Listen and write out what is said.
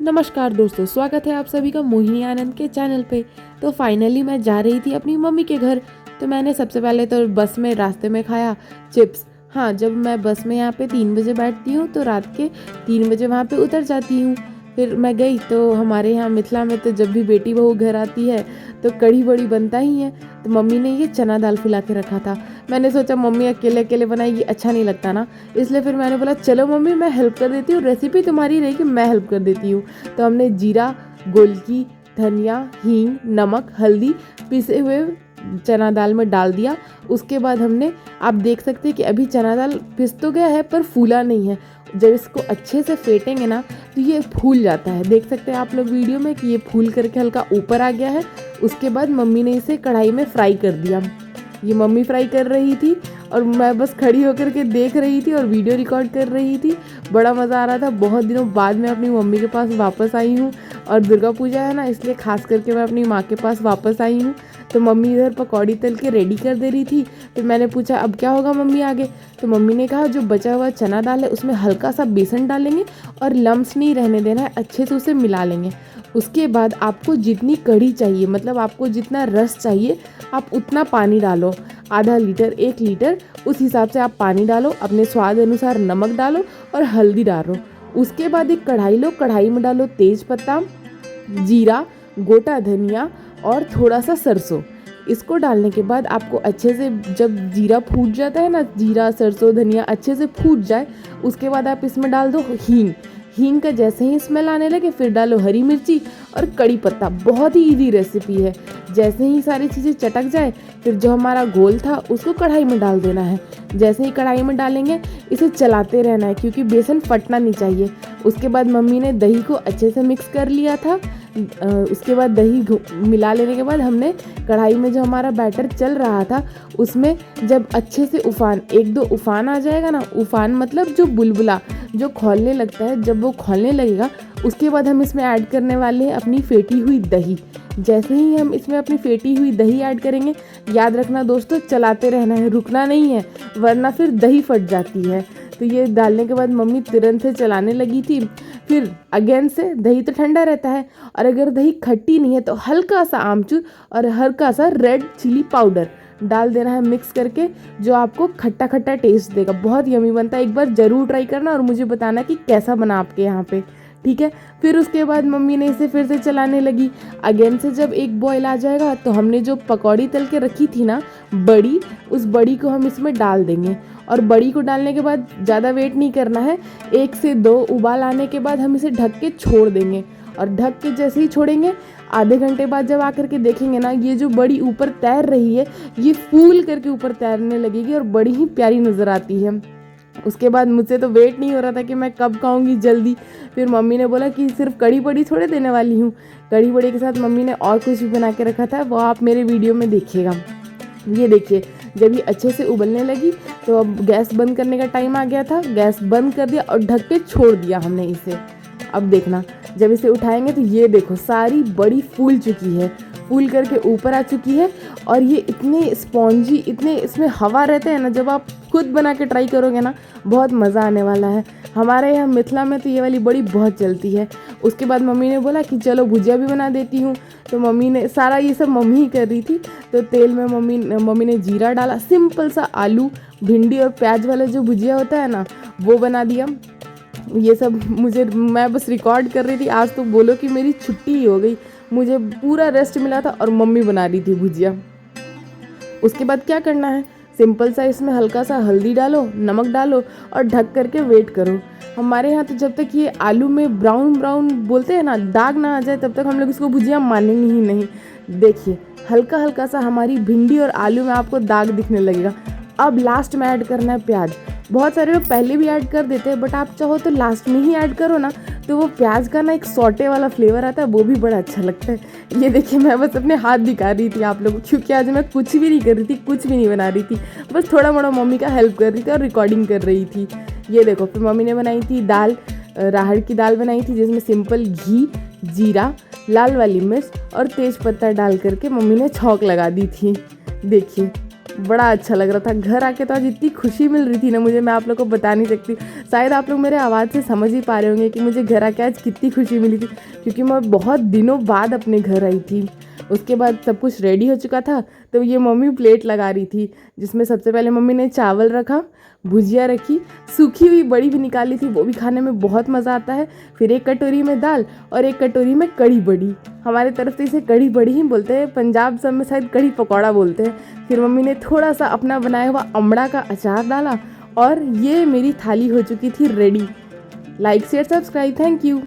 नमस्कार दोस्तों, स्वागत है आप सभी का मोहिनी आनंद के चैनल पे। तो फाइनली मैं जा रही थी अपनी मम्मी के घर। तो मैंने सबसे पहले तो बस में रास्ते में खाया चिप्स। हाँ, जब मैं बस में यहाँ पे 3 बजे बैठती हूँ तो रात के 3 बजे वहाँ पे उतर जाती हूँ। फिर मैं गई तो हमारे यहाँ मिथिला में तो जब भी बेटी बहू घर आती है तो कढ़ी बड़ी बनता ही है। तो मम्मी ने ये चना दाल फुला के रखा था। मैंने सोचा मम्मी अकेले अकेले बनाएगी, अच्छा नहीं लगता ना, इसलिए फिर मैंने बोला चलो मम्मी मैं हेल्प कर देती हूँ, रेसिपी तुम्हारी रहेगी, मैं हेल्प कर देती हूँ। तो हमने जीरा, गोलकी, धनिया, हींग, नमक, हल्दी पीसे हुए चना दाल में डाल दिया। उसके बाद हमने, आप देख सकते हैं कि अभी चना दाल पिस तो गया है पर फूला नहीं है। जब इसको अच्छे से फेंटेंगे ना तो ये फूल जाता है। देख सकते हैं आप लोग वीडियो में कि ये फूल करके हल्का ऊपर आ गया है। उसके बाद मम्मी ने इसे कढ़ाई में फ्राई कर दिया। ये मम्मी फ्राई कर रही थी और मैं बस खड़ी होकर के देख रही थी और वीडियो रिकॉर्ड कर रही थी। बड़ा मज़ा आ रहा था। बहुत दिनों बाद मैं अपनी मम्मी के पास वापस आई हूँ और दुर्गा पूजा है ना, इसलिए खास करके मैं अपनी माँ के पास वापस आई हूँ। तो मम्मी इधर पकौड़ी तल के रेडी कर दे रही थी। फिर मैंने पूछा अब क्या होगा मम्मी आगे। तो मम्मी ने कहा जो बचा हुआ चना दाल है उसमें हल्का सा बेसन डालेंगे और लम्स नहीं रहने देना है, अच्छे से उसे मिला लेंगे। उसके बाद आपको जितनी कढ़ी चाहिए, मतलब आपको जितना रस चाहिए, आप उतना पानी डालो। आधा लीटर, 1 लीटर, उस हिसाब से आप पानी डालो। अपने स्वाद अनुसार नमक डालो और हल्दी डालो। उसके बाद एक कढ़ाई लो, कढ़ाई में डालो तेज पत्ता, जीरा, गोटा धनिया और थोड़ा सा सरसों। इसको डालने के बाद आपको अच्छे से, जब जीरा फूट जाता है ना, जीरा सरसों धनिया अच्छे से फूट जाए, उसके बाद आप इसमें डाल दो हींग। हींग का जैसे ही स्मेल आने लगे फिर डालो हरी मिर्ची और कड़ी पत्ता। बहुत ही इजी रेसिपी है। जैसे ही सारी चीज़ें चटक जाए फिर जो हमारा घोल था उसको कढ़ाई में डाल देना है। जैसे ही कढ़ाई में डालेंगे इसे चलाते रहना है क्योंकि बेसन फटना नहीं चाहिए। उसके बाद मम्मी ने दही को अच्छे से मिक्स कर लिया था। उसके बाद दही मिला लेने के बाद हमने कढ़ाई में जो हमारा बैटर चल रहा था उसमें जब अच्छे से उफान, 1-2 उफान आ जाएगा ना, उफान मतलब जो बुलबुला जो खौलने लगता है, जब वो खौलने लगेगा उसके बाद हम इसमें ऐड करने वाले हैं अपनी फेंटी हुई दही। जैसे ही हम इसमें अपनी फेंटी हुई दही ऐड करेंगे, याद रखना दोस्तों चलाते रहना है, रुकना नहीं है, वरना फिर दही फट जाती है। तो ये डालने के बाद मम्मी तुरंत से चलाने लगी थी। फिर अगेन से, दही तो ठंडा रहता है और अगर दही खट्टी नहीं है तो हल्का सा आमचूर और हल्का सा रेड चिली पाउडर डाल देना है मिक्स करके, जो आपको खट्टा खट्टा टेस्ट देगा। बहुत यमी बनता है, एक बार ज़रूर ट्राई करना और मुझे बताना कि कैसा बना आपके यहाँ पे, ठीक है। फिर उसके बाद मम्मी ने इसे फिर से चलाने लगी। अगेन से जब एक बॉयल आ जाएगा तो हमने जो पकौड़ी तल के रखी थी ना बड़ी, उस बड़ी को हम इसमें डाल देंगे। और बड़ी को डालने के बाद ज़्यादा वेट नहीं करना है, 1 से 2 उबाल आने के बाद हम इसे ढक के छोड़ देंगे। और ढक के जैसे ही छोड़ेंगे, आधे घंटे बाद जब आकर के देखेंगे ना, ये जो बड़ी ऊपर तैर रही है ये फूल करके ऊपर तैरने लगेगी और बड़ी ही प्यारी नज़र आती है। उसके बाद मुझसे तो वेट नहीं हो रहा था कि मैं कब खाऊंगी जल्दी। फिर मम्मी ने बोला कि सिर्फ कड़ी बड़ी थोड़े देने वाली हूँ, कड़ी बड़ी के साथ मम्मी ने और कुछ भी बना के रखा था, वो आप मेरे वीडियो में देखिएगा। ये देखिए, जब ये अच्छे से उबलने लगी तो अब गैस बंद करने का टाइम आ गया था। गैस बंद कर दिया और ढक के छोड़ दिया हमने इसे। अब देखना, जब इसे उठाएंगे तो ये देखो सारी बड़ी फूल चुकी है, फूल करके ऊपर आ चुकी है। और ये इतने स्पॉन्जी, इतने इसमें हवा रहते हैं ना, जब आप खुद बना के ट्राई करोगे ना बहुत मज़ा आने वाला है। हमारे यहाँ मिथिला में तो ये वाली बड़ी बहुत चलती है। उसके बाद मम्मी ने बोला कि चलो भुजिया भी बना देती हूँ। तो मम्मी ने सारा ये सब मम्मी ही कर रही थी। तो तेल में मम्मी ने जीरा डाला, सिंपल सा आलू भिंडी और प्याज वाला जो भुजिया होता है ना वो बना दिया। ये सब मैं बस रिकॉर्ड कर रही थी। आज तो बोलो कि मेरी छुट्टी ही हो गई, मुझे पूरा रेस्ट मिला था और मम्मी बना रही थी भुजिया। उसके बाद क्या करना है, सिंपल सा इसमें हल्का सा हल्दी डालो, नमक डालो और ढक करके वेट करो। हमारे यहाँ तो जब तक ये आलू में ब्राउन ब्राउन बोलते हैं ना, दाग ना आ जाए, तब तक हम लोग इसको भुजिया मानेंगे ही नहीं। देखिए हल्का हल्का सा हमारी भिंडी और आलू में आपको दाग दिखने लगेगा। अब लास्ट में ऐड करना है प्याज। बहुत सारे लोग पहले भी ऐड कर देते हैं, बट आप चाहो तो लास्ट में ही ऐड करो ना, तो वो प्याज का ना एक सौटे वाला फ्लेवर आता है, वो भी बड़ा अच्छा लगता है। ये देखिए, मैं बस अपने हाथ दिखा रही थी आप लोगों को, क्योंकि आज मैं कुछ भी नहीं कर रही थी, कुछ भी नहीं बना रही थी, बस थोड़ा मोड़ा मम्मी का हेल्प कर रही थी और रिकॉर्डिंग कर रही थी। ये देखो, फिर मम्मी ने बनाई थी दाल, राहड़ की दाल बनाई थी, जिसमें सिंपल घी, जीरा, लाल वाली मिर्च और तेज पत्ता डाल करके मम्मी ने छौंक लगा दी थी। देखिए बड़ा अच्छा लग रहा था। घर आके तो आज इतनी खुशी मिल रही थी ना मुझे, मैं आप लोग को बता नहीं सकती। शायद आप लोग मेरे आवाज़ से समझ ही पा रहे होंगे कि मुझे घर आके आज कितनी खुशी मिली थी, क्योंकि मैं बहुत दिनों बाद अपने घर आई थी। उसके बाद सब कुछ रेडी हो चुका था, तो ये मम्मी प्लेट लगा रही थी, जिसमें सबसे पहले मम्मी ने चावल रखा, भुजिया रखी, सूखी हुई बड़ी भी निकाली थी, वो भी खाने में बहुत मज़ा आता है। फिर एक कटोरी में दाल और एक कटोरी में कड़ी बड़ी, हमारे तरफ से इसे कड़ी बड़ी ही बोलते हैं, पंजाब सब में शायद कड़ी पकौड़ा बोलते हैं। फिर मम्मी ने थोड़ा सा अपना बनाया हुआ अमड़ा का अचार डाला और ये मेरी थाली हो चुकी थी ready. Like share subscribe, thank you.